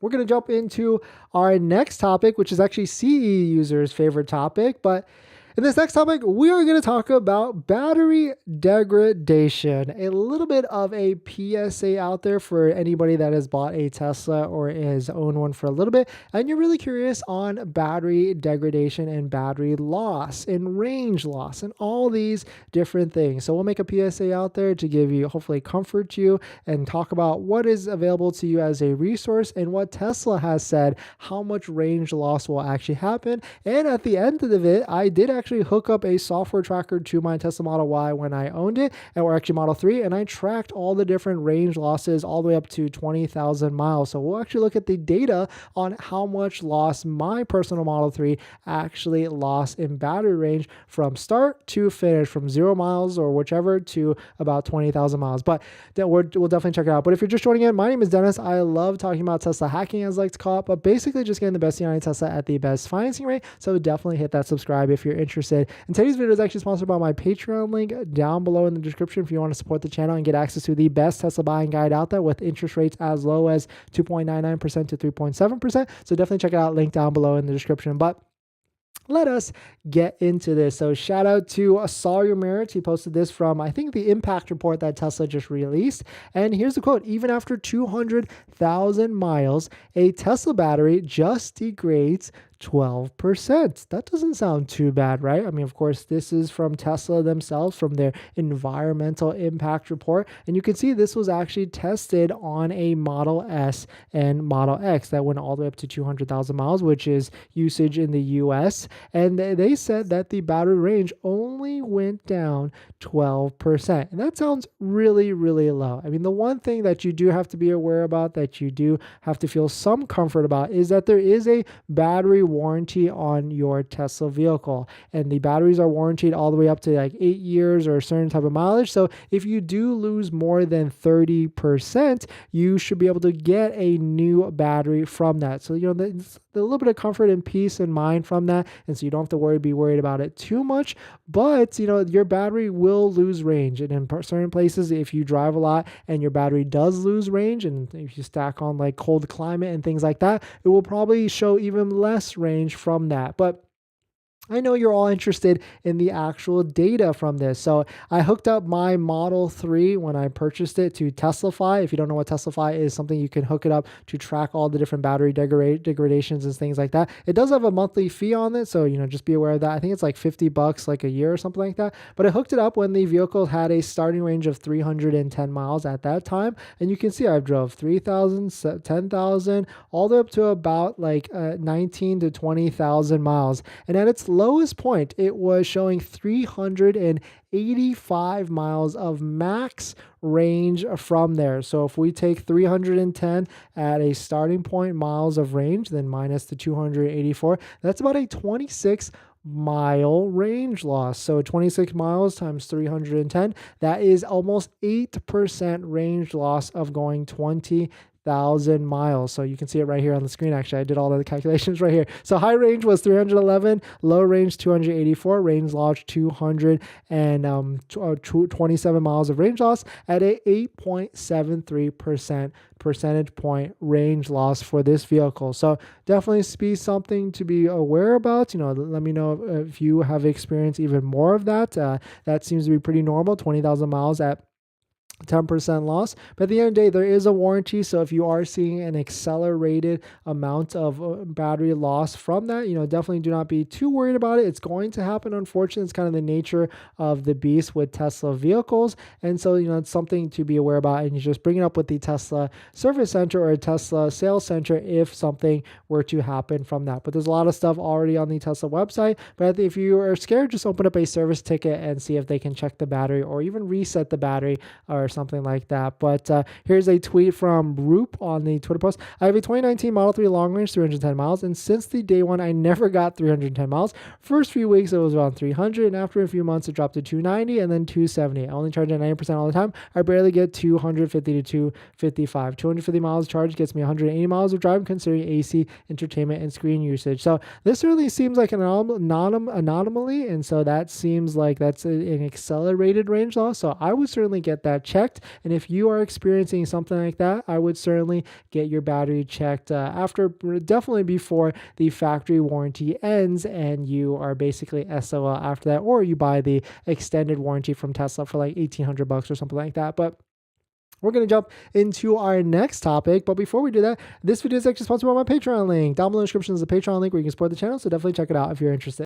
we're going to jump into our next topic, which is actually CE users' favorite topic. But in this next topic, we are going to talk about battery degradation. A little bit of a PSA out there for anybody that has bought a Tesla or has owned one for a little bit, and you're really curious on battery degradation and battery loss and range loss and all these different things. So we'll make a PSA out there to give you, hopefully comfort you, and talk about what is available to you as a resource and what Tesla has said, how much range loss will actually happen. And at the end of it, I did actually hook up a software tracker to my Tesla Model Y when I owned it, or actually Model 3, and I tracked all the different range losses all the way up to 20,000 miles. So we'll actually look at the data on how much loss my personal Model 3 actually lost in battery range from start to finish, from 0 miles or whichever to about 20,000 miles. But we'll definitely check it out. But if you're just joining in, my name is Dennis. I love talking about Tesla hacking, as I like to call it, but basically just getting the best deal on Tesla at the best financing rate. So definitely hit that subscribe if you're interested. And today's video is actually sponsored by my Patreon link down below in the description if you want to support the channel and get access to the best Tesla buying guide out there with interest rates as low as 2.99% to 3.7%. So definitely check it out, link down below in the description. But let us get into this. So shout out to Sawyer Merritt. He posted this from, I think, the impact report that Tesla just released. And here's the quote: even after 200,000 miles, a Tesla battery just degrades 12%. That doesn't sound too bad, right? I mean, of course, this is from Tesla themselves, from their environmental impact report. And you can see this was actually tested on a Model S and Model X that went all the way up to 200,000 miles, which is usage in the US. And they said that the battery range only went down 12%. And that sounds really, really low. I mean, the one thing that you do have to be aware about, that you do have to feel some comfort about, is that there is a battery warranty on your Tesla vehicle, and the batteries are warranted all the way up to like 8 years or a certain type of mileage. So if you do lose more than 30%, you should be able to get a new battery from that. So, you know, there's a little bit of comfort and peace in mind from that, and so you don't have to be worried about it too much. But, you know, your battery will lose range, and in certain places, if you drive a lot and your battery does lose range, and if you stack on like cold climate and things like that, it will probably show even less range from that. But I know you're all interested in the actual data from this. So I hooked up my Model 3 when I purchased it to Teslafy. If you don't know what Teslafy is, something you can hook it up to track all the different battery degradations and things like that. It does have a monthly fee on it, so, you know, just be aware of that. I think it's like $50 like a year or something like that. But I hooked it up when the vehicle had a starting range of 310 miles at that time. And you can see I've drove 3,000, 10,000, all the way up to about like 19 to 20,000 miles. And at its lowest point, it was showing 385 miles of max range from there. So if we take 310 at a starting point miles of range, then minus the 284, that's about a 26-mile range loss. So 26 miles times 310, that is almost 8% range loss of going 20,000 miles. So you can see it right here on the screen. Actually, I did all the calculations right here. So high range was 311, low range 284, range loss 227 miles of range loss at a 8.73% percentage point range loss for this vehicle. So definitely be something to be aware about. You know, let me know if you have experienced even more of that. That seems to be pretty normal, 20,000 miles at 10% loss. But at the end of the day, there is a warranty. So if you are seeing an accelerated amount of battery loss from that, you know, definitely do not be too worried about it. It's going to happen. Unfortunately, it's kind of the nature of the beast with Tesla vehicles. And so, you know, it's something to be aware about. And you just bring it up with the Tesla service center or a Tesla sales center if something were to happen from that. But there's a lot of stuff already on the Tesla website. But if you are scared, just open up a service ticket and see if they can check the battery or even reset the battery or something like that. But here's a tweet from Roop on the Twitter post. I have a 2019 Model 3 long range, 310 miles, and since the day one, I never got 310 miles. First few weeks, it was around 300, and after a few months, it dropped to 290 and then 270. I only charge at 90% all the time. I barely get 250 to 255. 250 miles charge gets me 180 miles of driving, considering AC, entertainment, and screen usage. So this certainly seems like an anomaly, and so that seems like that's an accelerated range loss. So I would certainly get that checked. And if you are experiencing something like that, I would certainly get your battery checked definitely before the factory warranty ends and you are basically SOL after that, or you buy the extended warranty from Tesla for like $1,800 or something like that. But we're going to jump into our next topic. But before we do that, this video is actually sponsored by my Patreon link. Down below in the description is a Patreon link where you can support the channel. So definitely check it out if you're interested.